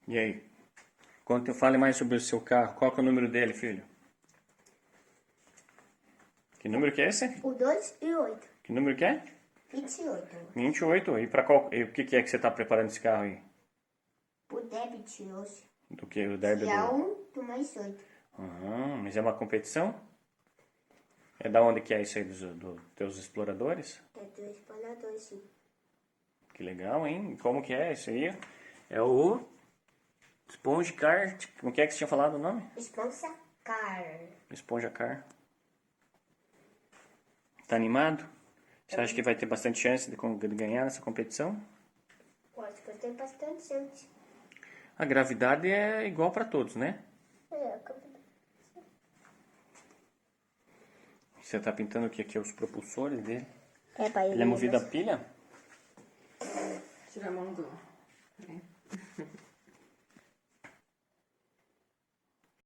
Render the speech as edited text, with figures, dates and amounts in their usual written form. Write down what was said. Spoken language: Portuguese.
E aí? Fale mais sobre o seu carro. Qual que é o número dele, filho? Que número que é esse? O 2 e o 8. Que número que é? 28. 28. E para qual? E o que é que você está preparando esse carro aí? O débito hoje. Do que? O derby Dia do... 1 do mês 8. Mas é uma competição? É da onde que é isso aí, dos teus exploradores? É do explorador, sim. Que legal, hein? Como que é isso aí? É o Sponge Car... Como que é que você tinha falado o nome? Esponja Car. Esponja Car. Tá animado? Você acha que vai ter bastante chance de ganhar nessa competição? Eu acho que eu tenho bastante gente. A gravidade é igual para todos, né? Você tá pintando o que aqui? Os propulsores dele? É, pai. Ele é movido a pilha? Tira a mão do... Peraí.